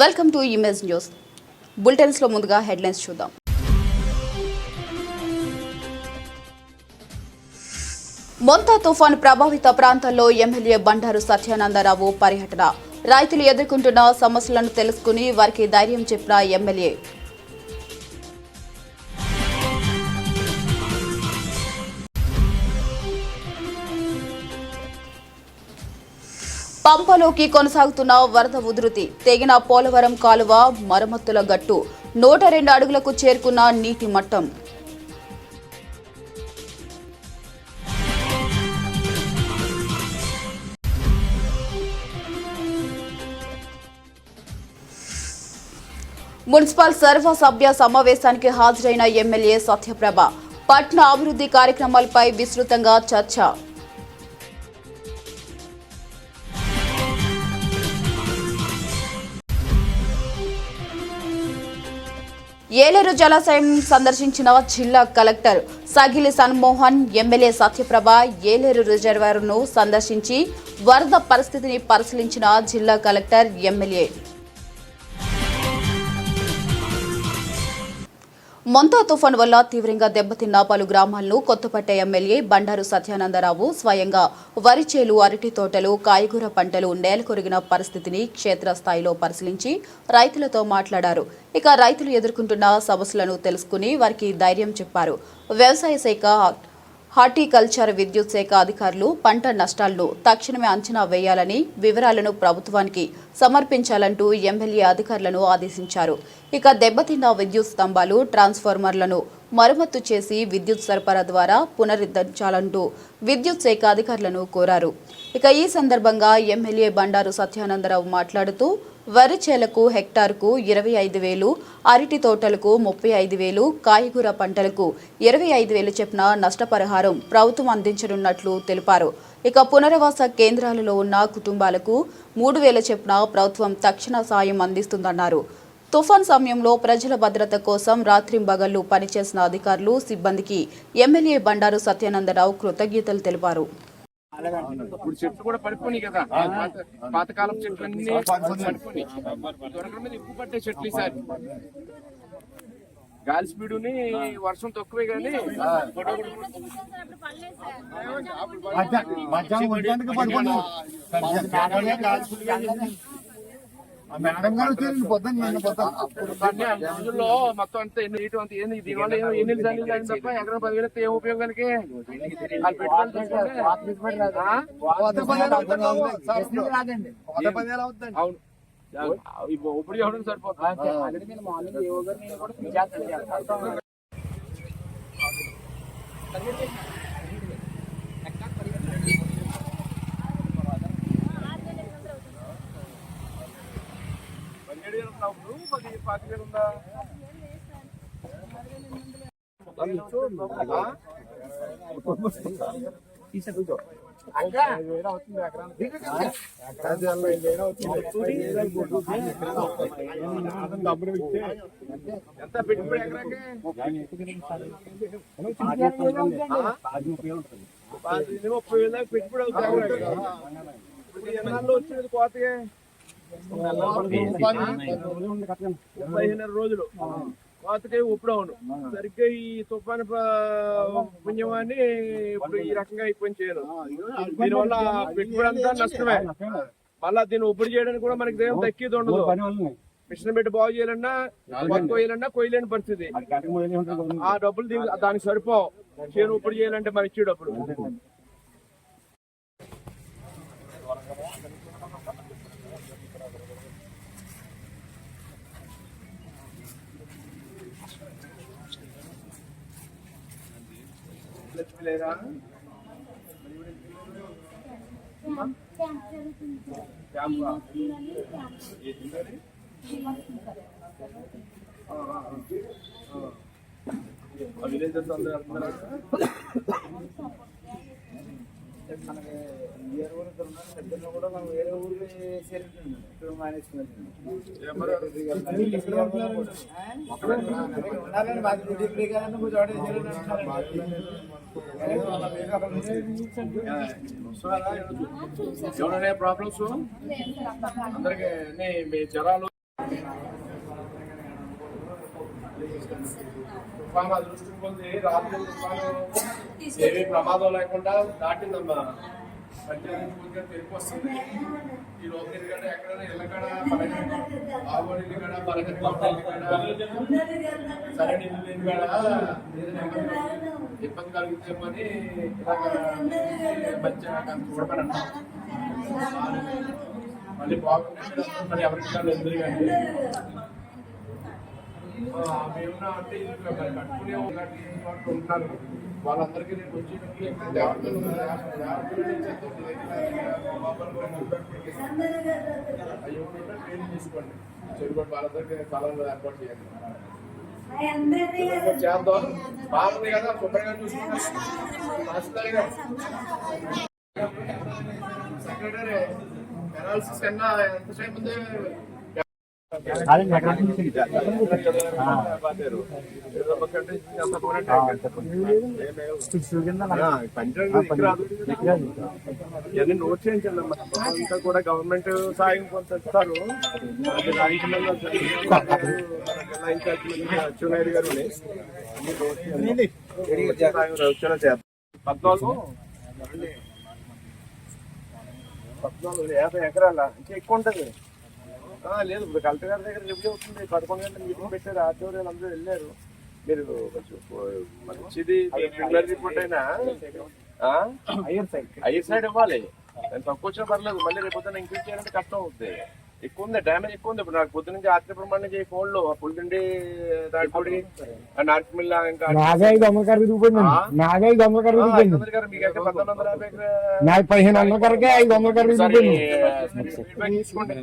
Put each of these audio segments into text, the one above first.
Welcome to image news. Bulletins లో ముందుగా headlines చూద్దాం. మొంతా తుఫాను ప్రభావిత ప్రాంతాల్లో ఎమ్మెల్యే బండారు సత్యానందరావు పర్యటన. రైతులు ఎదుర్కొంటున్న సమస్యలను తెలుసుకుని వారికి ధైర్యం చెప్పిన ఎమ్మెల్యే. పంపలోకి కొనసాగుతున్న వరద ఉధృతి. తెగిన పోలవరం కాలువ మరమ్మతుల గట్టు. 102 అడుగులకు చేరుకున్న నీటి మట్టం. మున్సిపల్ సర్వసభ్య సమావేశానికి హాజరైన ఎమ్మెల్యే సత్యప్రభ. పట్టణ అభివృద్ధి కార్యక్రమాలపై విస్తృతంగా చర్చ. ఏలేరు జలాశయం సందర్శించిన జిల్లా కలెక్టర్ సగిలి సన్మోహన్. ఎమ్మెల్యే సత్యప్రభ ఏలేరు రిజర్వాయర్ను సందర్శించి వరద పరిస్థితిని పరిశీలించిన జిల్లా కలెక్టర్, ఎమ్మెల్యే. మొంతా తుఫాను వల్ల తీవ్రంగా దెబ్బతిన్న పలు గ్రామాలను కొత్తపేట ఎమ్మెల్యే బండారు సత్యానందరావు స్వయంగా వరి చేలు, అరటి తోటలు, కాయగూర పంటలు నేలకొరిగిన పరిస్థితిని క్షేత్రస్థాయిలో పరిశీలించి రైతులతో మాట్లాడారు. ఇక రైతులు ఎదుర్కొంటున్న సమస్యలను తెలుసుకుని వారికి ధైర్యం చెప్పారు. వ్యవసాయ శాఖ, హార్టికల్చర్, విద్యుత్ శాఖ అధికారులు పంట నష్టాలను తక్షణమే అంచనా వేయాలని, వివరాలను ప్రభుత్వానికి సమర్పించాలంటూ ఎమ్మెల్యే అధికారులను ఆదేశించారు. ఇక దెబ్బతిన్న విద్యుత్ స్తంభాలు, ట్రాన్స్ఫార్మర్లను మరమ్మతు చేసి విద్యుత్ సరఫరా ద్వారా పునరుద్ధరించాలంటూ విద్యుత్ శాఖ అధికారులను కోరారు. ఇక ఈ సందర్భంగా ఎమ్మెల్యే బండారు సత్యానందరావు మాట్లాడుతూ వరి చేలకు హెక్టార్కు 25,000, అరటి తోటలకు 35,000, కాయగూర పంటలకు 25,000 చొప్పున నష్టపరిహారం ప్రభుత్వం అందించనున్నట్లు తెలిపారు. ఇక పునరావాస కేంద్రాలలో ఉన్న కుటుంబాలకు 3,000 చొప్పున ప్రభుత్వం తక్షణ సాయం అందిస్తుందన్నారు. తుఫాన్ సమయంలో ప్రజల భద్రత కోసం రాత్రింబగళ్లు పనిచేసిన అధికారులు, సిబ్బందికి ఎమ్మెల్యే బండారు సత్యానందరావు కృతజ్ఞతలు తెలిపారు. ఇప్పుడు చెట్లు కూడా పడిపోయి కదా, పాతకాలం చెట్లు అన్ని పడిపోయి దొరకడం మీద ఎక్కువ పట్టే చెట్లు. ఈసారి గాలి స్పీడుని వర్షం తక్కువే కానీ రోజుల్లో మొత్తం అంతా నీటి అంత ఏంది, దీనివల్ల ఎన్ని కానీ తప్ప ఎకరం 10,000 ఏం ఉపయోగానికి అవును. ఇప్పుడు చెప్పడం సరిపోతుంది. ఉందా ఎంత పెట్టుబడి ఎకరాకి? 30,000 పెట్టుబడి అవుతుంది. ఎన్నాళ్ళు వచ్చినది కోతకి? 15 రోజులు కోతకి ఉప్పుడవును. సరిగ్గా ఈ తుఫాను పుణ్యమాన్ని ఇప్పుడు ఈ రకంగా అయిపోయి చేయను. దీనివల్ల పెట్టుబడి అంతా నష్టమే. మళ్ళా దీన్ని ఉప్పుడు చేయడానికి కూడా మనకి దేవం దక్కేది ఉండదు. మిషన్ పెట్టి బాగు చేయాలన్నా, కొయ్యాలన్నా కొయ్యలేని పరిస్థితి. ఆ డబ్బులు దానికి సరిపోవు. చేను ఉప్పుడు చేయాలంటే మరి ఇచ్చే డబ్బులు. లేరా విలేజెస్ అందరూ మనకి ఏ ఊరు పెద్దలు కూడా మనం వేరే ఊరికి చేరుతుంది. ఇక్కడ ఎవరైనా ప్రాబ్లమ్స్ అందరికి జ్వరాలు తుఫాను అదృష్టం కొద్ది రాత్రి తుఫాను ఏమీ ప్రమాదం లేకుండా దాటిందమ్మా. పంచాయతీ తెలుపు వస్తుంది. ఈ రోజు ఎందుకంటే ఎక్కడైనా ఇళ్ళకడ బాగోని ఇల్లుకడ బలహీన సరైన ఇల్లు లేని కాడ ఇబ్బంది కలుగుతామని మంచిగా చూడమని అంటాం. మళ్ళీ బాగుంటుంది మరి ఎవరికి ఎందుకు కానీ మేమున్నా అంటే కట్టుకునే ఉంటారు. వాళ్ళందరికీ నేను వచ్చి ట్రైనింగ్ తీసుకోండి. చెరుగొట్టు వాళ్ళందరికీ స్థలంలో ఏర్పాటు చేయండి. చేద్దాం బాగుంది కదా, శుభ్రంగా చూసుకుంటాం. సెక్రటరీ అనాలిసిస్ కన్నా ఎంతసేపు ఉంది? ఇవన్నీ నోట్ చేయించాలమ్మా. అంతా కూడా గవర్నమెంట్ సాయం కొంత ఇస్తారు. అచ్చెన్నాయుడు గారు 14 ఎకరాల ఇంకా ఎక్కువ ఉంటుంది. లేదు, ఇప్పుడు కలెక్టర్ గారి దగ్గర రివ్యూ అవుతుంది. 11 గంటల మీటింగ్ పెట్టారు. ఆధ్వర్యాలు అందరూ వెళ్ళారు. మీరు మంచిది ప్రిలిమినరీ రిపోర్ట్ అయినా హైయర్ సైడ్ ఇవ్వాలి. దాన్ని తక్కువ వచ్చినా పర్లేదు. మళ్ళీ రేపు పొద్దున్న ఇంక్రీజ్ చేయాలంటే కష్టం అవుతుంది. ఎక్కువ ఉంది, డ్యామేజ్ ఎక్కువ ఉంది. ఇప్పుడు నాకు పొద్దు నుంచి రాత్రి ప్రమాణం చేయి ఫోన్లో పుల్లిండి దాడిపొడి నాటిమిల్లా ఇంకా మీకైతే 1950 తీసుకోండి.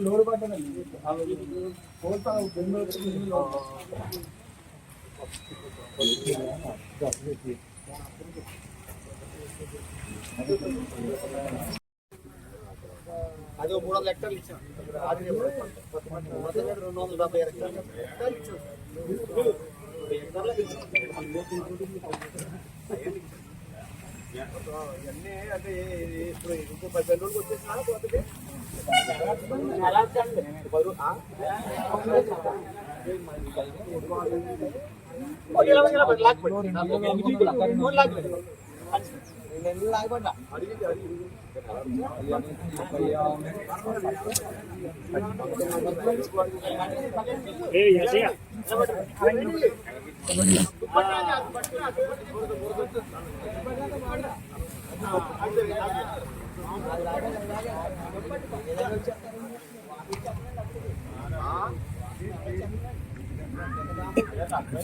లోడ్ పడ్డానండి. అది 300 హెక్టార్లు ఇచ్చాం. 270 హెక్టార్లు ఇచ్చాం. ఇవన్నీ అంటే ఇప్పుడు ఇంకో 10 రోజులకు వచ్చేసినా పోతుంది.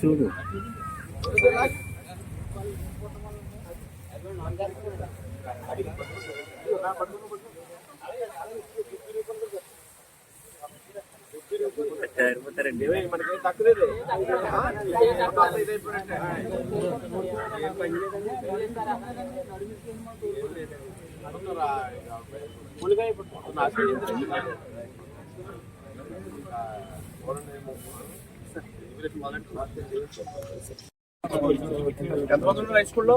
చూడు మనకి తక్కువ ఎంతమంది ఉన్నారు హై స్కూల్లో?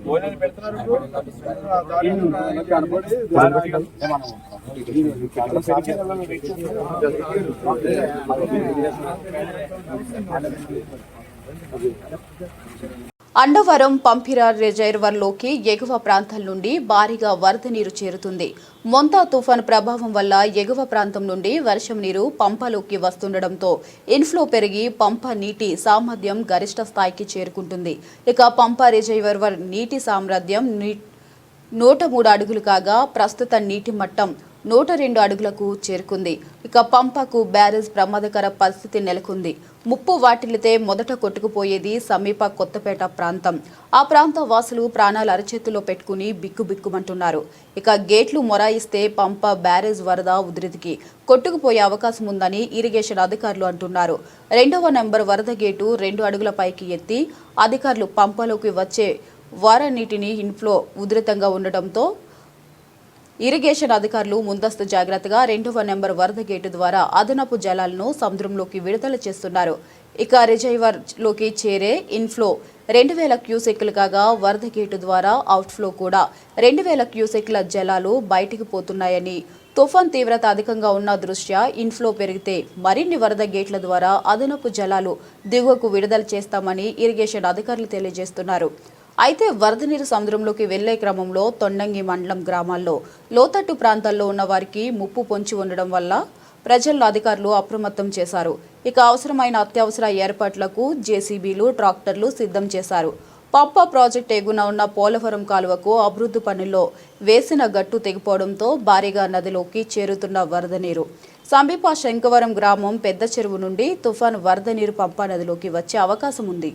భోజనాలు పెడుతున్నారు. అండవరం పంపిర రిజర్వర్లోకి ఎగువ ప్రాంతాల నుండి భారీగా వరద నీరు చేరుతుంది. మొంతా తుఫాను ప్రభావం వల్ల ఎగువ ప్రాంతం నుండి వర్షం నీరు పంపలోకి వస్తుండటంతో ఇన్ఫ్లో పెరిగి పంప నీటి సామర్థ్యం గరిష్ట స్థాయికి చేరుకుంటుంది. ఇక పంప రిజర్వర్ నీటి సామర్థ్యం 103 అడుగులు కాగా ప్రస్తుత నీటి మట్టం 102 అడుగులకు చేరుకుంది. ఇక పంపకు బ్యారేజ్ ప్రమాదకర పరిస్థితి నెలకొంది. ముప్పు వాటిల్లితే మొదట కొట్టుకుపోయేది సమీప కొత్తపేట ప్రాంతం. ఆ ప్రాంత వాసులు ప్రాణాలు అరచేతిలో పెట్టుకుని బిక్కుబిక్కుమంటున్నారు. ఇక గేట్లు మొరాయిస్తే పంప బ్యారేజ్ వరద ఉధృతికి కొట్టుకుపోయే అవకాశం ఉందని ఇరిగేషన్ అధికారులు అంటున్నారు. 2వ నెంబర్ వరద గేటు 2 అడుగుల పైకి ఎత్తి అధికారులు పంపలోకి వచ్చే వారనీటిని ఇన్ఫ్లో ఉధృతంగా ఉండటంతో ఇరిగేషన్ అధికారులు ముందస్తు జాగ్రత్తగా 2వ నెంబర్ వరద గేటు ద్వారా అదనపు జలాలను సముద్రంలోకి విడుదల చేస్తున్నారు. ఇక రిజర్వాయర్ లోకి చేరే ఇన్ఫ్లో 2000 క్యూసెక్లు కాగా వరద గేటు ద్వారా అవుట్ఫ్లో కూడా 2000 క్యూసెక్ల జలాలు బయటికి పోతున్నాయని, తుఫాన్ తీవ్రత అధికంగా ఉన్న దృష్ట్యా ఇన్ఫ్లో పెరిగితే మరిన్ని వరద గేట్ల ద్వారా అదనపు జలాలు దిగువకు విడుదల చేస్తామని ఇరిగేషన్ అధికారులు తెలియజేస్తున్నారు. అయితే వరద నీరు సముద్రంలోకి వెళ్లే క్రమంలో తొండంగి మండలం గ్రామాల్లో లోతట్టు ప్రాంతాల్లో ఉన్న వారికి ముప్పు పొంచి ఉండడం వల్ల ప్రజలను అధికారులు అప్రమత్తం చేశారు. ఇక అవసరమైన అత్యవసర ఏర్పాట్లకు జేసీబీలు, ట్రాక్టర్లు సిద్ధం చేశారు. పంప ప్రాజెక్టు ఎగున ఉన్న పోలవరం కాలువకు అభివృద్ధి పనుల్లో వేసిన గట్టు తెగిపోవడంతో భారీగా నదిలోకి చేరుతున్న వరద నీరు సమీప శంకవరం గ్రామం పెద్ద చెరువు నుండి తుఫాను వరద నీరు పంప నదిలోకి వచ్చే అవకాశం ఉంది.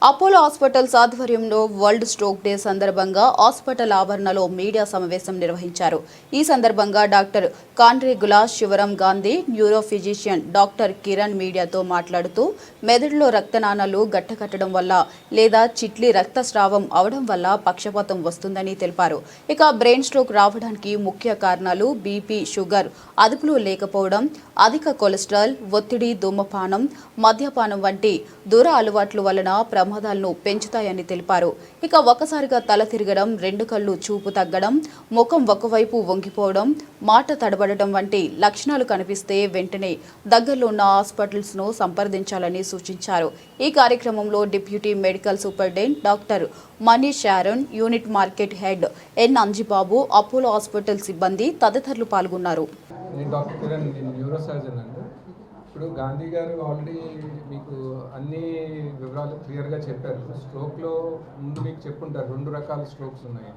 అపోలో హాస్పిటల్స్ ఆధ్వర్యంలో వరల్డ్ స్ట్రోక్ డే సందర్భంగా హాస్పిటల్ ఆవరణలో మీడియా సమావేశం నిర్వహించారు. ఈ సందర్భంగా doctor Kandregula Sivaram Gandhi, neuro physician doctor Kiran మీడియాతో మాట్లాడుతూ మెదడులో రక్తనాళాలు గట్టకట్టడం వల్ల లేదా చిట్లి రక్తస్రావం అవడం వల్ల పక్షపాతం వస్తుందని తెలిపారు. ఇక బ్రెయిన్ స్ట్రోక్ రావడానికి ముఖ్య కారణాలు బీపీ, షుగర్ అదుపులో లేకపోవడం, అధిక కొలెస్ట్రాల్, ఒత్తిడి, ధూమపానం, మద్యపానం వంటి దూర అలవాట్ల వలన ప్రమాదాలను పెంచుతాయని తెలిపారు. ఇక ఒక్కసారిగా తల తిరగడం, 2 కళ్ళు చూపు తగ్గడం, ముఖం ఒకవైపు వంగిపోవడం, మాట తడబడటం వంటి లక్షణాలు కనిపిస్తే వెంటనే దగ్గరలో ఉన్న హాస్పిటల్స్ ను సంప్రదించాలని సూచించారు. ఈ కార్యక్రమంలో deputy medical superintendent doctor Manish Sharan, unit market head N Anjibabu, Apollo hospital సిబ్బంది తదితరులు పాల్గొన్నారు. డాక్టర్ కిరణ్, న్యూరో సర్జన్ అండి. ఇప్పుడు గాంధీ గారు ఆల్రెడీ మీకు అన్ని వివరాలు క్లియర్గా చెప్పారు. స్ట్రోక్లో ముందు మీకు చెప్పుంటారు 2 రకాల స్ట్రోక్స్ ఉన్నాయి.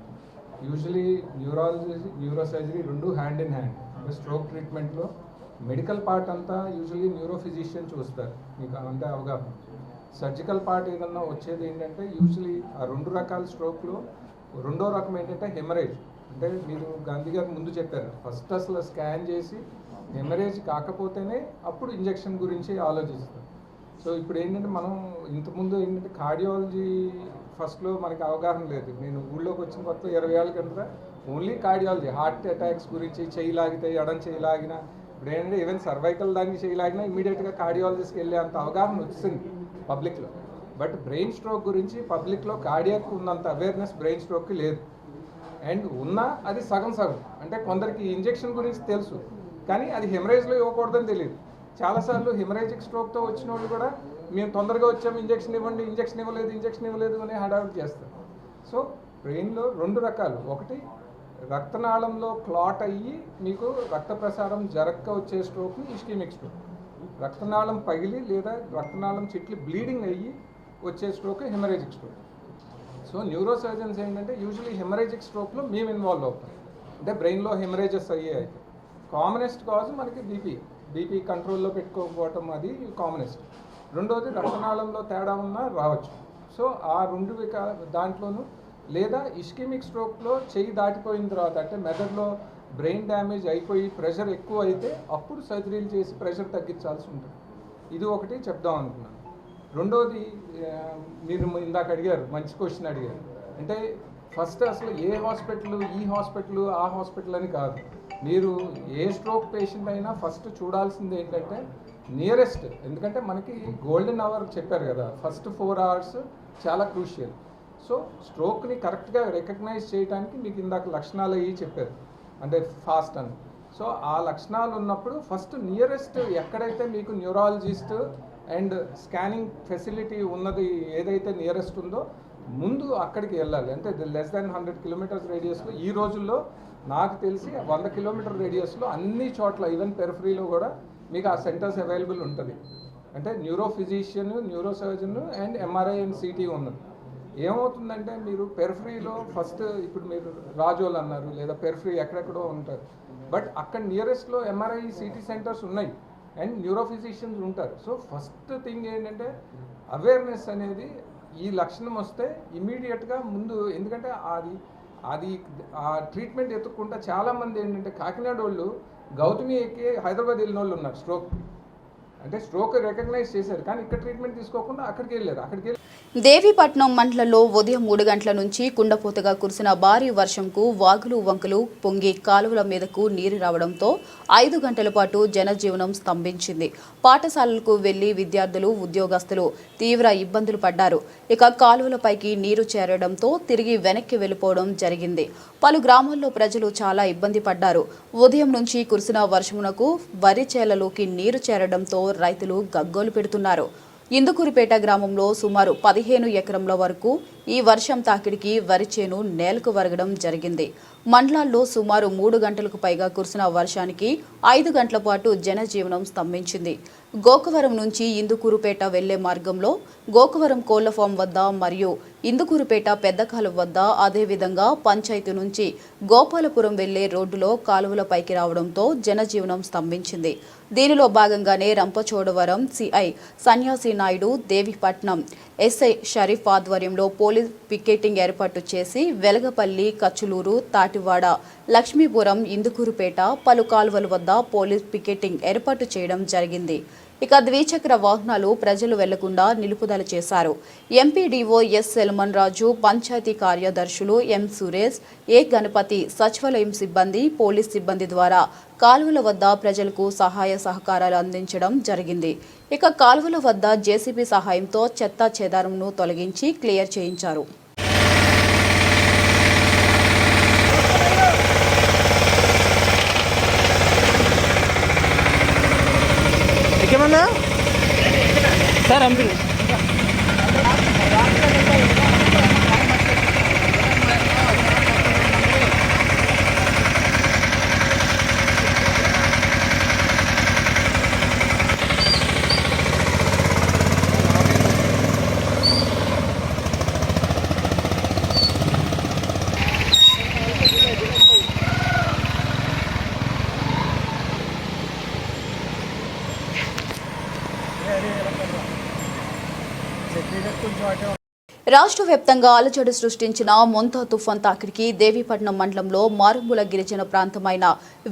Usually neurology, neuro surgery 2 hand in hand. Stroke ట్రీట్మెంట్లో మెడికల్ పార్ట్ అంతా యూజువలీ న్యూరో ఫిజిషియన్ చూస్తారు, మీకు అంటే అవగాహన. సర్జికల్ పార్ట్ ఏదన్నా వచ్చేది ఏంటంటే యూజువలీ ఆ 2 రకాల స్ట్రోక్లో 2వ రకం ఏంటంటే హెమరేజ్. అంటే మీరు గాంధీ గారు ముందు చెప్పారు, ఫస్ట్ అసలు స్కాన్ చేసి హెమరేజ్ కాకపోతేనే అప్పుడు ఇంజెక్షన్ గురించి ఆలోచిస్తాం. సో ఇప్పుడు ఏంటంటే మనం ఇంతకుముందు ఏంటంటే కార్డియాలజీ ఫస్ట్లో మనకి అవగాహన లేదు. నేను ఊళ్ళోకి వచ్చిన కొత్త 20 ఏళ్ళ కింద ఓన్లీ కార్డియాలజీ, హార్ట్ అటాక్స్ గురించి, చేయి లాగితే ఎడం చేయి లాగినా, ఇప్పుడు ఏంటంటే ఈవెన్ సర్వైకల్ దానికి చేయి లాగినా ఇమీడియట్గా కార్డియాలజిస్ట్కి వెళ్ళే అంత అవగాహన వచ్చింది పబ్లిక్లో. బట్ బ్రెయిన్ స్ట్రోక్ గురించి పబ్లిక్లో కార్డియాక్ ఉన్నంత అవేర్నెస్ బ్రెయిన్ స్ట్రోక్కి లేదు. అండ్ ఉన్నా అది సగం సగం. అంటే కొందరికి ఇంజెక్షన్ గురించి తెలుసు కానీ అది హెమరేజ్లో ఇవ్వకూడదని తెలియదు. చాలాసార్లు హెమరేజిక్ స్ట్రోక్తో వచ్చిన వాళ్ళు కూడా మేము తొందరగా వచ్చాము, ఇంజెక్షన్ ఇవ్వండి, ఇంజెక్షన్ ఇవ్వలేదు అని హడావిడి చేస్తారు. సో బ్రెయిన్లో 2 రకాలు, ఒకటి రక్తనాళంలో క్లాట్ అయ్యి మీకు రక్త ప్రసారం జరక్క వచ్చే స్ట్రోక్ని ఇస్కెమిక్ స్ట్రోక్, రక్తనాళం పగిలి లేదా రక్తనాళం చిట్లి బ్లీడింగ్ అయ్యి వచ్చే stroke haemorrhagic stroke. So neuro surgeons ఏంటంటే యూజువలీ హెమరేజిక్ స్ట్రోక్లో మేము ఇన్వాల్వ్ అవుతాం, అంటే బ్రెయిన్లో హెమరేజెస్ అయ్యే అయితే. కామనెస్ట్ కాజ్ మనకి బీపీ కంట్రోల్లో పెట్టుకోకపోవటం, అది కామనెస్ట్. రెండోది రక్తనాళంలో తేడా ఉన్నా రావచ్చు. సో ఆ 2 దాంట్లోనూ, లేదా ఇస్కెమిక్ స్ట్రోక్లో చెయ్యి దాటిపోయిన తర్వాత, అంటే మెదడులో బ్రెయిన్ డ్యామేజ్ అయిపోయి ప్రెషర్ ఎక్కువ అయితే అప్పుడు సర్జరీలు చేసి ప్రెషర్ తగ్గించాల్సి ఉంటుంది. ఇది ఒకటి చెప్దాం అనుకున్నాను. రెండోది మీరు ఇందాక అడిగారు, మంచి క్వశ్చన్ అడిగారు. అంటే ఫస్ట్ అసలు ఏ హాస్పిటల్, ఈ హాస్పిటల్, ఆ హాస్పిటల్ అని కాదు. మీరు ఏ స్ట్రోక్ పేషెంట్ అయినా ఫస్ట్ చూడాల్సింది ఏంటంటే నియరెస్ట్. ఎందుకంటే మనకి గోల్డెన్ అవర్ చెప్పారు కదా, ఫస్ట్ 4 hours చాలా క్రూషియల్. సో స్ట్రోక్ని కరెక్ట్గా రికగ్నైజ్ చేయడానికి మీకు ఇందాక లక్షణాలు అయ్యి చెప్పారు, అంటే ఫాస్ట్ అని. సో ఆ లక్షణాలు ఉన్నప్పుడు ఫస్ట్ నియరెస్ట్ ఎక్కడైతే మీకు న్యూరాలజిస్ట్ అండ్ స్కానింగ్ ఫెసిలిటీ ఉన్నది ఏదైతే నియరెస్ట్ ఉందో ముందు అక్కడికి వెళ్ళాలి. అంటే లెస్ దాన్ 100 kilometers రేడియస్లో, ఈ రోజుల్లో నాకు తెలిసి 100 kilometer రేడియస్లో అన్ని చోట్ల, ఈవెన్ పెరిఫరీలో కూడా మీకు ఆ సెంటర్స్ అవైలబుల్ ఉంటుంది. అంటే neuro physician, neuro surgeon and MRI and city ఉన్నది. ఏమవుతుందంటే మీరు పెరిఫరీలో ఫస్ట్, ఇప్పుడు మీరు రాజోల్ అన్నారు లేదా పెరిఫరీ ఎక్కడెక్కడో ఉంటారు, బట్ అక్కడ నియరెస్ట్లో ఎంఆర్ఐ సిటీ సెంటర్స్ ఉన్నాయి అండ్ న్యూరో ఫిజిషియన్స్ ఉంటారు. సో ఫస్ట్ థింగ్ ఏంటంటే అవేర్నెస్ అనేది, ఈ లక్షణం వస్తే ఇమీడియట్గా ముందు, ఎందుకంటే అది ఆ ట్రీట్మెంట్ ఎత్తుక్కుంటా చాలామంది ఏంటంటే కాకినాడ వాళ్ళు గౌతమి ఎక్కి హైదరాబాద్ వెళ్ళిన వాళ్ళు ఉన్నారు స్ట్రోక్, అంటే స్ట్రోక్ రికగ్నైజ్ చేశారు కానీ ఇక్కడ ట్రీట్మెంట్ తీసుకోకుండా అక్కడికి వెళ్ళారు. దేవీపట్నం మండలంలో ఉదయం 3 గంటల నుంచి కుండపోతగా కురిసిన భారీ వర్షంకు వాగులు వంకలు పొంగి కాలువల మీదకు నీరు రావడంతో 5 గంటల పాటు జనజీవనం స్తంభించింది. పాఠశాలలకు వెళ్లి విద్యార్థులు, ఉద్యోగస్తులు తీవ్ర ఇబ్బందులు పడ్డారు. ఇక కాలువలపైకి నీరు చేరడంతో తిరిగి వెనక్కి వెళ్లిపోవడం జరిగింది. పలు గ్రామాల్లో ప్రజలు చాలా ఇబ్బంది పడ్డారు. ఉదయం నుంచి కురిసిన వర్షమునకు వరి చేలలోకి నీరు చేరడంతో రైతులు గగ్గోలు పెడుతున్నారు. ఇందుకూరుపేట గ్రామంలో సుమారు 15 ఎకరంల వరకు ఈ వర్షం తాకిడికి వరి చేను నేలకు వరగడం జరిగింది. మండలాల్లో సుమారు 3 గంటలకు పైగా కురిసిన వర్షానికి 5 గంటల పాటు జనజీవనం స్తంభించింది. గోకవరం నుంచి ఇందుకూరుపేట వెళ్లే మార్గంలో గోకవరం కోళ్ల ఫామ్ వద్ద మరియు ఇందుకూరుపేట పెద్ద కాలువ వద్ద, అదేవిధంగా పంచాయతీ నుంచి గోపాలపురం వెళ్లే రోడ్డులో కాలువలపైకి రావడంతో జనజీవనం స్తంభించింది. దీనిలో భాగంగానే రంపచోడవరం సిఐ సన్యాసి నాయుడు, దేవీపట్నం ఎస్ఐ షరీఫ్ ఆధ్వర్యంలో పోలీస్ పికెటింగ్ ఏర్పాటు చేసి వెలగపల్లి, కచ్చులూరు, తాటివాడ, లక్ష్మీపురం, ఇందుకూరుపేట పలు కాలువల వద్ద పోలీస్ పికెటింగ్ ఏర్పాటు చేయడం జరిగింది. ఇక ద్విచక్ర వాహనాలు ప్రజలు వెళ్లకుండా నిలుపుదల చేశారు. ఎంపీడీఓ ఎస్ సెల్మన్ రాజు, పంచాయతీ కార్యదర్శులు ఎం సురేష్, ఏ గణపతి, సచివాలయం సిబ్బంది, పోలీస్ సిబ్బంది ద్వారా కాలువల వద్ద ప్రజలకు సహాయ సహకారాలు అందించడం జరిగింది. ఇక కాలువల వద్ద జేసీబీ సహాయంతో చెత్త చెదారంను తొలగించి క్లియర్ చేయించారు. సార్ అంతే రాష్ట్ర వ్యాప్తంగా అలజడి సృష్టించిన మొంతా తుఫాన్ తాకిడికి దేవీపట్నం మండలంలో మారుమూల గిరిజన ప్రాంతమైన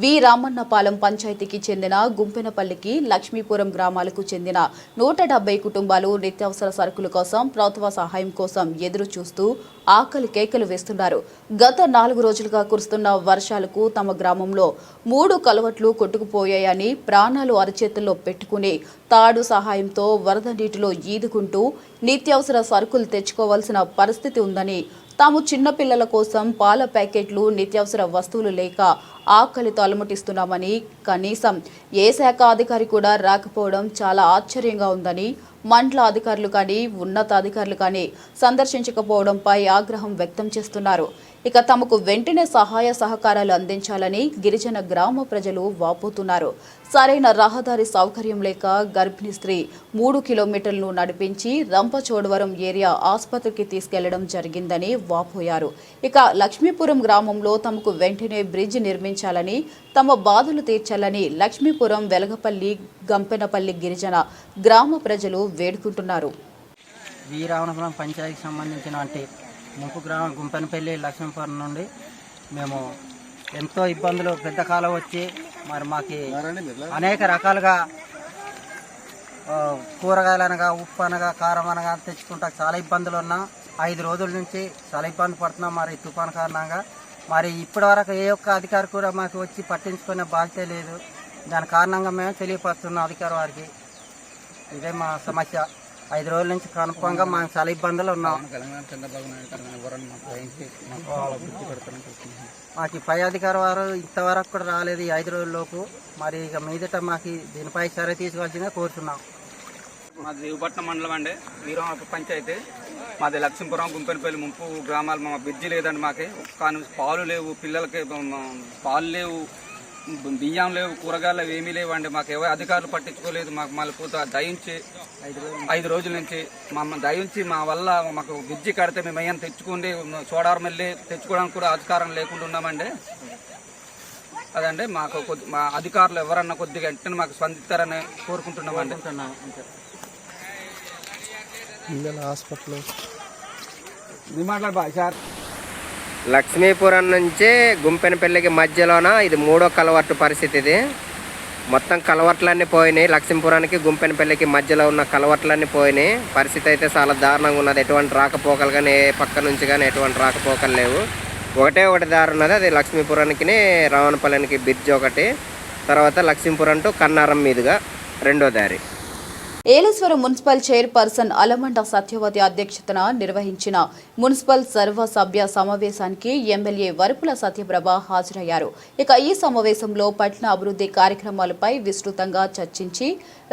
వి రామన్నపాలెం పంచాయతీకి చెందిన గుంపెనపల్లికి, లక్ష్మీపురం గ్రామాలకు చెందిన 170 కుటుంబాలు నిత్యావసర సరుకుల కోసం ప్రభుత్వ సహాయం కోసం ఎదురు చూస్తూ ఆకలి కేకలు వేస్తున్నారు. గత 4 రోజులుగా కురుస్తున్న వర్షాలకు తమ గ్రామంలో 3 కలవట్లు కొట్టుకుపోయాయని, ప్రాణాలు అరచేతుల్లో పెట్టుకుని తాడు సహాయంతో వరద నీటిలో ఈదుకుంటూ నిత్యావసర సరుకులు తెచ్చుకోవాల్సిన పరిస్థితి ఉందని తాము చిన్నపిల్లల కోసం పాల ప్యాకెట్లు, నిత్యావసర వస్తువులు లేక ఆకలితో అలమటిస్తున్నామని, కనీసం ఏ శాఖ అధికారి కూడా రాకపోవడం చాలా ఆశ్చర్యంగా ఉందని, మండల అధికారులు కానీ ఉన్నతాధికారులు కానీ సందర్శించకపోవడంపై ఆగ్రహం వ్యక్తం చేస్తున్నారు. ఇక తమకు వెంటనే సహాయ సహకారాలు అందించాలని గిరిజన గ్రామ ప్రజలు వాపోతున్నారు. సరైన రహదారి సౌకర్యం లేక గర్భిణీ స్త్రీ 3 కిలోమీటర్లు నడిపించి రంపచోడవరం ఏరియా ఆసుపత్రికి తీసుకెళ్లడం జరిగిందని వాపోయారు. ఇక లక్ష్మీపురం గ్రామంలో తమకు వెంటనే బ్రిడ్జ్ నిర్మించాలని, తమ బాధలు తీర్చాలని లక్ష్మీపురం, వెలగపల్లి, గంపెనపల్లి గిరిజన గ్రామ ప్రజలు వేడుకుంటున్నారు. వీరావనపురం పంచాయతీకి సంబంధించిన ముంపు గ్రామం గుంపెనపల్లి లక్ష్మీపురం నుండి మేము ఎంతో ఇబ్బందులు, పెద్ద కాలం వచ్చి మరి మాకు అనేక రకాలుగా కూరగాయలు అనగా, ఉప్పు అనగా, కారం అనగా తెచ్చుకుంటా చాలా ఇబ్బందులు ఉన్నాం. 5 రోజుల నుంచి చాలా ఇబ్బంది పడుతున్నాం. మరి తుఫాను కారణంగా మరి ఇప్పటి వరకు ఏ ఒక్క అధికారి కూడా మాకు వచ్చి పట్టించుకునే బాధ్యత లేదు. దాని కారణంగా మేము తెలియపరుస్తున్నాం అధికారి వారికి. ఇదే మా సమస్య. 5 రోజుల నుంచి కన్ఫర్మ్గా మాకు చాలా ఇబ్బందులు ఉన్నాం. మాకు పై అధికారి వారు ఇంతవరకు కూడా రాలేదు ఈ 5 రోజుల్లోపు. మరి ఇక మీదట మాకు దీనిపై చర్య తీసుకోవాల్సిందిగా కోరుతున్నాం. మాది దేవపట్నం మండలం అండి, వీరావనపురం పంచాయతీ. మాది లక్ష్మీపురం, గుంపెనపల్లి ముంపు గ్రామాలు. మా బ్రిడ్జి లేదండి, మాకి కానీ పాలు లేవు, పిల్లలకి పాలు లేవు, బియ్యం లేవు, కూరగాయలు ఏమీ లేవండి. మాకు ఎవరు అధికారులు పట్టించుకోలేదు. మాకు మళ్ళీ పూత దయించి 5 రోజుల నుంచి మమ్మల్ని దయించి మా వల్ల మాకు బ్రిడ్జి కడితే మేము అయ్యాన్ని తెచ్చుకుండి చోడారం వెళ్ళి తెచ్చుకోవడానికి కూడా అధికారం లేకుండా ఉన్నామండి. అదండి మాకు మా అధికారులు ఎవరన్నా కొద్దిగా వెంటనే మాకు స్పందిస్తారని కోరుకుంటున్నామండి. లక్ష్మీపురం నుంచి గుంపెనపల్లికి మధ్యలోన ఇది 3వ కలవట్టు పరిస్థితి. ఇది మొత్తం కలవట్లన్నీ పోయినాయి. లక్ష్మీపురానికి గుంపెనపల్లికి మధ్యలో ఉన్న కలవట్లన్నీ పోయినాయి. పరిస్థితి అయితే చాలా దారుణంగా ఉన్నది. ఎటువంటి రాకపోకలు కానీ, ఏ పక్క నుంచి కానీ ఎటువంటి రాకపోకలు లేవు. ఒకటే దారి ఉన్నది, అది లక్ష్మీపురానికి రావణపల్లికి బ్రిడ్జ్ ఒకటి, తర్వాత లక్ష్మీపురం టు కన్నారం మీదుగా 2వ దారి. ఏలేశ్వరం మున్సిపల్ చైర్పర్సన్ అలమండ సత్యవతి అధ్యక్షతన నిర్వహించిన మున్సిపల్ సర్వసభ్య సమావేశానికి ఎమ్మెల్యే వరుపుల సత్యప్రభ హాజరయ్యారు. ఇక ఈ సమావేశంలో పట్టణ అభివృద్ధి కార్యక్రమాలపై విస్తృతంగా చర్చించి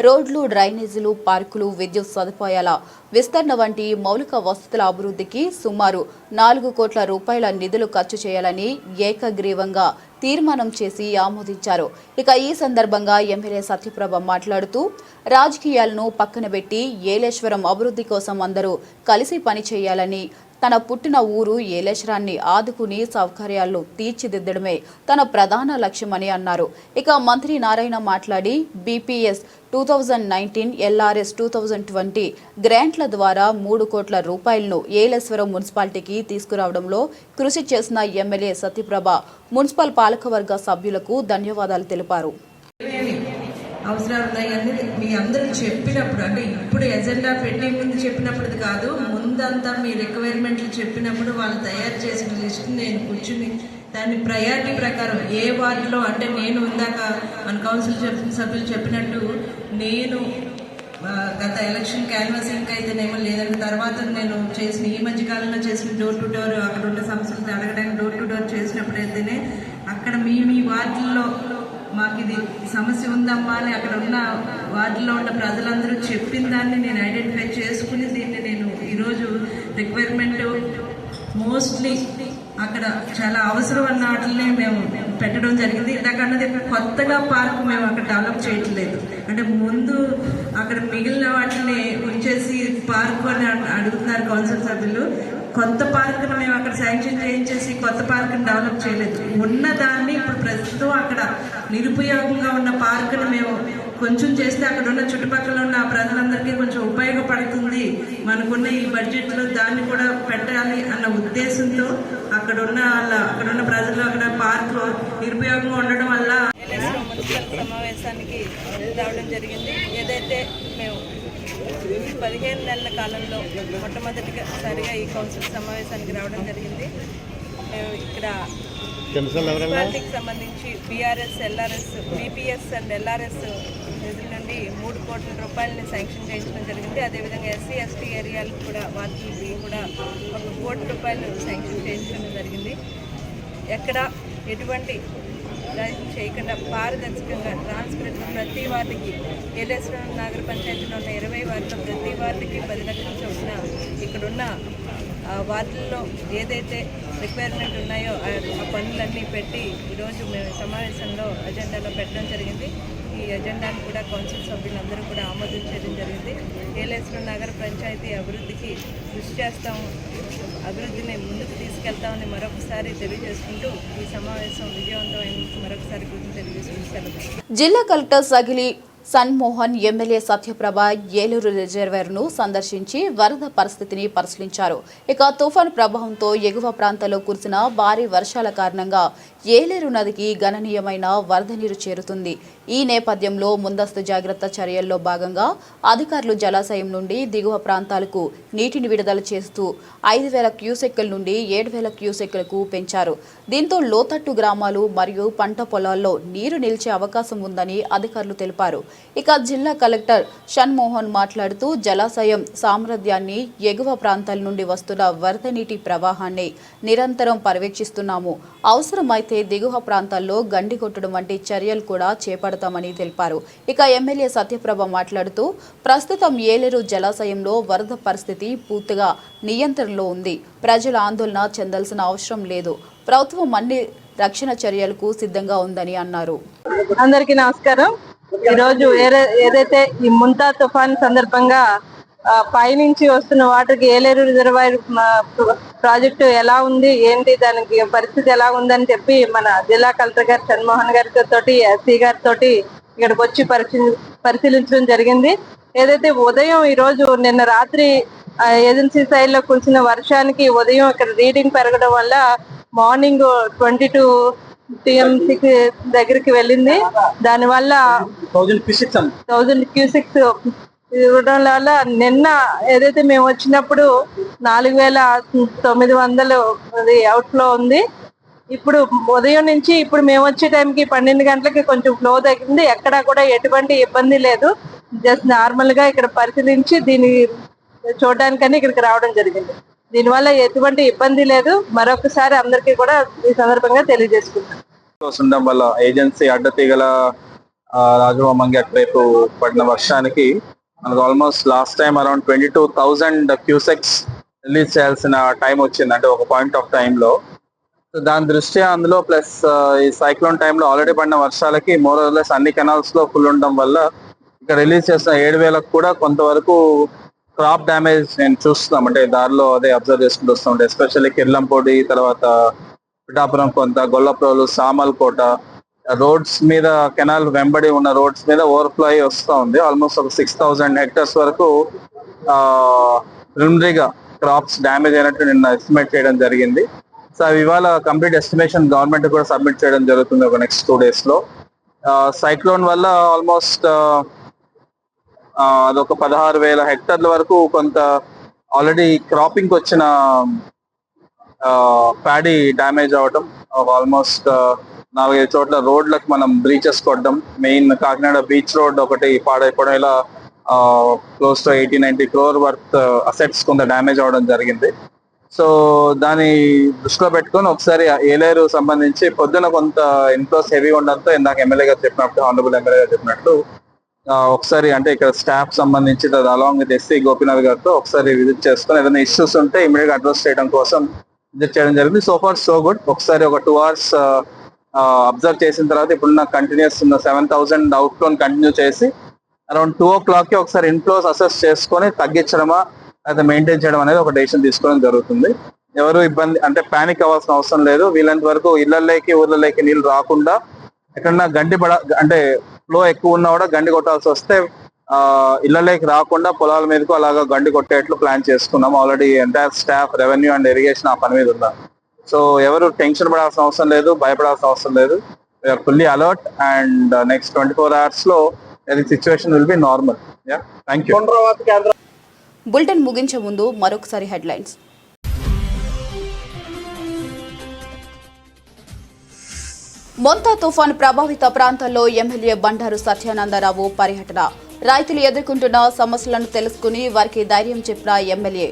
రోడ్లు, డ్రైనేజీలు, పార్కులు, విద్యుత్ సదుపాయాల విస్తరణ వంటి మౌలిక వసతుల అభివృద్ధికి సుమారు 4 కోట్ల రూపాయల నిధులు ఖర్చు చేయాలని ఏకగ్రీవంగా తీర్మానం చేసి ఆమోదించారు. ఇక ఈ సందర్భంగా ఎమ్మెల్యే సత్యప్రభ మాట్లాడుతూ రాజకీయాలను పక్కన పెట్టి ఏలేశ్వరం అభివృద్ధి కోసం అందరూ కలిసి పనిచేయాలని, తన పుట్టిన ఊరు ఏలేశ్వరాన్ని ఆదుకుని సౌకర్యాలను తీర్చిదిద్దడమే తన ప్రధాన లక్ష్యమని అన్నారు. ఇక మంత్రి నారాయణ మాట్లాడి బీపీఎస్ 2019, ఎల్ఆర్ఎస్ 2020 గ్రాంట్ల ద్వారా 3 కోట్ల రూపాయలను ఏలేశ్వరం మున్సిపాలిటీకి తీసుకురావడంలో కృషి చేసిన ఎమ్మెల్యే సత్యప్రభ మున్సిపల్ పాలకవర్గ సభ్యులకు ధన్యవాదాలు తెలిపారు. అవసరాలు ఉన్నాయని మీ అందరూ చెప్పినప్పుడు, అంటే ఇప్పుడు ఎజెండా పెట్టే ముందు చెప్పినప్పుడు కాదు, ముందంతా మీ రిక్వైర్మెంట్లు చెప్పినప్పుడు వాళ్ళు తయారు చేసిన లిస్ట్ నేను కూర్చుని దాని ప్రయారిటీ ప్రకారం ఏ వార్డులో, అంటే నేను ఇందాక మన కౌన్సిల్ సభ్యులు చెప్పినట్టు నేను గత ఎలక్షన్ క్యాన్వాసింగ్ అయితేనేమో, లేదంటే తర్వాత నేను చేసిన ఈ మధ్యకాలంలో చేసిన డోర్ టు డోర్ అక్కడ ఉన్న సమస్యలు అడగడానికి డోర్ టు డోర్ చేసినప్పుడు అయితేనే అక్కడ మీ వార్డుల్లో మాకు ఇది సమస్య ఉందమ్మా అని అక్కడ ఉన్న వార్డులో ఉన్న ప్రజలందరూ చెప్పిన దాన్ని నేను ఐడెంటిఫై చేసుకుని దీన్ని నేను ఈరోజు రిక్వైర్మెంట్ మోస్ట్లీ అక్కడ చాలా అవసరం అన్న వాటిని మేము పెట్టడం జరిగింది. ఇందాకన్నది కొత్తగా పార్క్ మేము అక్కడ డెవలప్ చేయట్లేదు, అంటే ముందు అక్కడ మిగిలిన వాటిని ఉంచేసి పార్క్ అని అడుగుతున్నారు కౌన్సిల్ సభ్యులు. కొత్త పార్కును మేము అక్కడ శాంక్షన్ చేయించేసి కొత్త పార్కును డెవలప్ చేయలేదు. ఉన్న దాన్ని ఇప్పుడు ప్రస్తుతం అక్కడ నిరుపయోగంగా ఉన్న పార్కును మేము కొంచెం చేస్తే అక్కడ ఉన్న చుట్టుపక్కల ఉన్న ప్రజలందరికీ కొంచెం ఉపయోగపడుతుంది, మనకున్న ఈ బడ్జెట్లో దాన్ని కూడా పెట్టాలి అన్న ఉద్దేశంతో అక్కడున్న ప్రజలు అక్కడ పార్కు నిరుపయోగంగా ఉండడం వల్ల మున్సిపల్ సమావేశానికి రావడం జరిగింది. ఏదైతే మేము 15 నెలల కాలంలో మొట్టమొదటిసారిగా ఈ కౌన్సిల్ సమావేశానికి రావడం జరిగింది. మేము ఇక్కడ మున్సిపాలిటీకి సంబంధించి BRS, LRS, BPS and LRS నిధులను నుండి 3 కోట్ల రూపాయలని శాంక్షన్ చేయించడం జరిగింది. అదేవిధంగా ఎస్సీ ఎస్టీ ఏరియాలకు కూడా వాటికి కూడా 1 కోటి రూపాయలు శాంక్షన్ చేయించడం జరిగింది. ఎక్కడ ఎటువంటి రాజకీయం చేయకుండా పారదర్శకంగా ట్రాన్స్పరెంట్ ప్రతి వార్డుకి ఏలేశ్వరం నగర పంచాయతీలో ఉన్న 20 వార్డులో ప్రతి వార్డుకి 10 లక్షల చొప్పున ఇక్కడున్న వార్డుల్లో ఏదైతే రిక్వైర్మెంట్ ఉన్నాయో ఆ పనులన్నీ పెట్టి ఈరోజు మేము సమావేశంలో అజెండాలో పెట్టడం జరిగింది. ఈ అజెండాను కూడా కౌన్సిల్ సభ్యులందరూ కూడా ఆమోదించడం జరిగింది. ఏలేశ్వరం నగర పంచాయతీ అభివృద్ధికి కృషి చేస్తాము, అభివృద్ధిని ముందుకు తీసుకెళ్తామని మరొకసారి తెలియజేసుకుంటూ ఈ సమావేశం విజయవంతమైన మరొకసారి గురించి తెలియజేసుకుంటారు. జిల్లా కలెక్టర్ సగిలి సన్మోహన్ ఎమ్మెల్యే సత్యప్రభ ఏలూరు రిజర్వేర్ను సందర్శించి వరద పరిస్థితిని పరిశీలించారు. ఇక తుఫాను ప్రభావంతో ఎగువ ప్రాంతాల్లో కురిసిన భారీ వర్షాల కారణంగా ఏలేరు నదికి గణనీయమైన వరద నీరు చేరుతుంది. ఈ నేపథ్యంలో ముందస్తు జాగ్రత్త చర్యల్లో భాగంగా అధికారులు జలాశయం నుండి దిగువ ప్రాంతాలకు నీటిని విడుదల చేస్తూ 5,000 క్యూసెక్కుల నుండి 7,000 క్యూసెక్కులకు పెంచారు. దీంతో లోతట్టు గ్రామాలు మరియు పంట పొలాల్లో నీరు నిలిచే అవకాశం ఉందని అధికారులు తెలిపారు. ఇక జిల్లా కలెక్టర్ షణ్మోహన్ మాట్లాడుతూ జలాశయం సామర్థ్యాన్ని, ఎగువ ప్రాంతాల నుండి వస్తున్న వరద నీటి ప్రవాహాన్ని నిరంతరం పర్యవేక్షిస్తున్నాము. అవసరమైతే దిగువ ప్రాంతాల్లో గండి కొట్టడం వంటి చర్యలు కూడా చేపడతామని తెలిపారు. ఇక ఎమ్మెల్యే సత్యప్రభ మాట్లాడుతూ ప్రస్తుతం ఏలేరు జలాశయంలో వరద పరిస్థితి పూర్తిగా నియంత్రణలో ఉంది. ప్రజలు ఆందోళన చెందాల్సిన అవసరం లేదు. ప్రభుత్వం అన్ని రక్షణ చర్యలకు సిద్ధంగా ఉందని అన్నారు. అందరికీ నమస్కారం. ఈరోజు ఏదైతే ఈ ముంతా తుఫాన్ సందర్భంగా పైనుంచి వస్తున్న వాటర్కి ఏలేరు రిజర్వాయర్ ప్రాజెక్టు ఎలా ఉంది, ఏంటి, దానికి పరిస్థితి ఎలా ఉందని చెప్పి మన జిల్లా కలెక్టర్ గారు షణ్మోహన్ గారితో ఎస్సీ గారితో ఇక్కడికి వచ్చి పరిశీలించడం జరిగింది. ఏదైతే ఉదయం ఈరోజు నిన్న రాత్రి ఏజెన్సీ సైడ్ లో కురిసిన వర్షానికి ఉదయం ఇక్కడ రీడింగ్ పెరగడం వల్ల మార్నింగ్ 22 TMC దగ్గరికి వెళ్ళింది. దానివల్ల 1000 క్యూసెక్స్ ఇవ్వడం వల్ల నిన్న ఏదైతే మేము వచ్చినప్పుడు 4,900 అవుట్ ఫ్లో ఉంది. ఇప్పుడు ఉదయం నుంచి ఇప్పుడు మేము వచ్చే టైంకి 12 గంటలకి కొంచెం ఫ్లో తగ్గింది. ఎక్కడా కూడా ఎటువంటి ఇబ్బంది లేదు. జస్ట్ నార్మల్ గా ఇక్కడ పరిశీలించి దీన్ని చూడడానికని ఇక్కడికి రావడం జరిగింది. దీనివల్ల ఎటువంటి ఇబ్బంది లేదు. మరొకసారి అందరికీ కూడా ఈ సందర్భంగా తెలియజేసుకుంటాం. ఉండడం వల్ల ఏజెన్సీ అడ్డతీగల రాజమంగి అటువైపు పడిన వర్షానికి మనకు almost last time around 22,000 cusecs release చేయాల్సిన టైం వచ్చింది, అంటే ఒక పాయింట్ ఆఫ్ టైంలో. సో దాని దృష్ట్యా అందులో ప్లస్ ఈ సైక్లోన్ టైంలో ఆల్రెడీ పడిన వర్షాలకి మోర్ ఆర్ లెస్ అన్ని కెనాల్స్ లో ఫుల్ ఉండడం వల్ల ఇక్కడ రిలీజ్ చేసిన 7,000 కూడా కొంతవరకు క్రాప్ డ్యామేజ్ నేను చూస్తున్నాం. అంటే దారిలో అదే అబ్జర్వ్ చేసుకుంటూ వస్తుంటే ఎస్పెషల్లీ కిర్లంపొడి, తర్వాత పిఠాపురం, కొంత గొల్లప్రోలు, సామల్కోట రోడ్స్ మీద, కెనాల్ వెంబడి ఉన్న రోడ్స్ మీద ఓవర్ఫ్లో అయ్యి వస్తూ ఉంది. ఆల్మోస్ట్ ఒక 6,000 హెక్టర్స్ వరకు ప్రిలిమినరీగా క్రాప్స్ డ్యామేజ్ అయినట్టు నిన్న ఎస్టిమేట్ చేయడం జరిగింది. సో అవి ఇవాళ కంప్లీట్ ఎస్టిమేషన్ గవర్నమెంట్ కూడా సబ్మిట్ చేయడం జరుగుతుంది ఒక నెక్స్ట్ 2 days లో. సైక్లోన్ వల్ల ఆల్మోస్ట్ అదొక 16,000 హెక్టర్ల వరకు కొంత ఆల్రెడీ క్రాపింగ్ వచ్చిన ప్యాడీ డ్యామేజ్ అవడం, ఆల్మోస్ట్ 4-5 చోట్ల రోడ్లకు మనం బ్రీచెస్ కొట్టడం, మెయిన్ కాకినాడ బీచ్ రోడ్ ఒకటి పాడైపోవడం, ఇలా close to 80-90 crore worth assets కొంత డ్యామేజ్ అవడం జరిగింది. సో దాన్ని దృష్టిలో పెట్టుకొని ఒకసారి ఏలేరు సంబంధించి పొద్దున కొంత ఇన్ఫ్లోస్ హెవీ ఉండడంతో ఇందాక ఎమ్మెల్యే గారు చెప్పినట్టు, ఆనరబుల్ ఎమ్మెల్యే గారు చెప్పినట్టు ఒకసారి అంటే ఇక్కడ స్టాఫ్ సంబంధించి అలాంగ్ విత్ ఎస్సీ గోపీనాథ్ గారితో ఒకసారి విజిట్ చేసుకొని ఏదైనా ఇష్యూస్ ఉంటే ఇమీడియట్ అడ్రస్ చేయడం కోసం విజిట్ చేయడం జరిగింది. So far so good. ఒకసారి ఒక 2 hours అబ్జర్వ్ చేసిన తర్వాత ఇప్పుడున్న కంటిన్యూస్ ఉన్న 7,000 అవుట్ ఫ్లో కంటిన్యూ చేసి అరౌండ్ 2 o'clock ఒకసారి ఇన్ఫ్లోస్ అసెస్ చేసుకొని తగ్గించడమా అయితే మెయింటైన్ చేయడం అనేది ఒక డెసిషన్ తీసుకోవడం జరుగుతుంది. ఎవరు ఇబ్బంది అంటే పానిక్ అవ్వాల్సిన అవసరం లేదు. వీళ్ళంత వరకు ఇళ్లలోకి ఊర్లలోకి నీళ్ళు రాకుండా ఎక్కడన్నా అంటే ఫ్లో ఎక్కువ ఉన్నా కూడా గండి కొట్టాల్సి వస్తే ఇళ్లలోకి రాకుండా పొలాల మీదకు అలాగా గండి కొట్టేట్లు ప్లాన్ చేసుకున్నాం. Already entire staff, revenue and irrigation ఆ పని మీద ఉన్నారు. సో ఎవరు టెన్షన్ పడాల్సిన అవసరం లేదు, భయపడాల్సిన అవసరం లేదు. We're fully alert and next 24 hours లో situation will be normal. Thank you. Bulletin ముగించే ముందు మరొకసారి హెడ్లైన్స్. మొంతా తుఫాను ప్రభావిత ప్రాంతాల్లో ఎమ్మెల్యే బండారు సత్యానందరావు పర్యటన. రైతులు ఎదుర్కొంటున్న సమస్యలను తెలుసుకుని వారికి ధైర్యం చెప్పిన ఎమ్మెల్యే.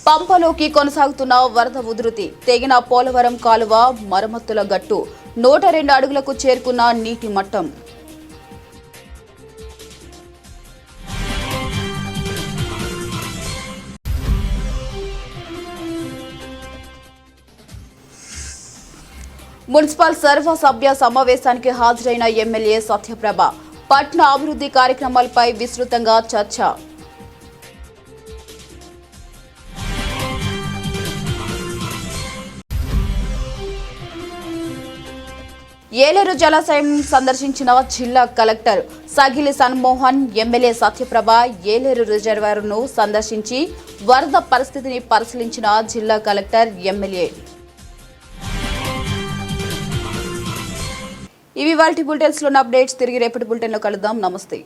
పంపలోకి కొనసాగుతున్న వరద ఉధృతి. తెగిన పోలవరం కాలువ మరమ్మతుల గట్టు. 102 అడుగులకు చేరుకున్న నీటి మట్టం. మున్సిపల్ సర్వసభ్య సమావేశానికి హాజరైన ఎమ్మెల్యే సత్యప్రభ. పట్టణ అభివృద్ధి కార్యక్రమాలపై విస్తృతంగా చర్చ. ఏలేరు జలాశయం సందర్శించిన జిల్లా కలెక్టర్ సగిలి సన్మోహన్. ఎమ్మెల్యే సత్యప్రభ ఏలేరు రిజర్వాయర్ను సందర్శించి వరద పరిస్థితిని పరిశీలించిన జిల్లా కలెక్టర్, ఎమ్మెల్యే. ఇవి వాల్టి బులెటిన్స్ లోని అప్డేట్స్. తిరిగి రేపటి బులెటిన్లో కలుద్దాం. నమస్తే.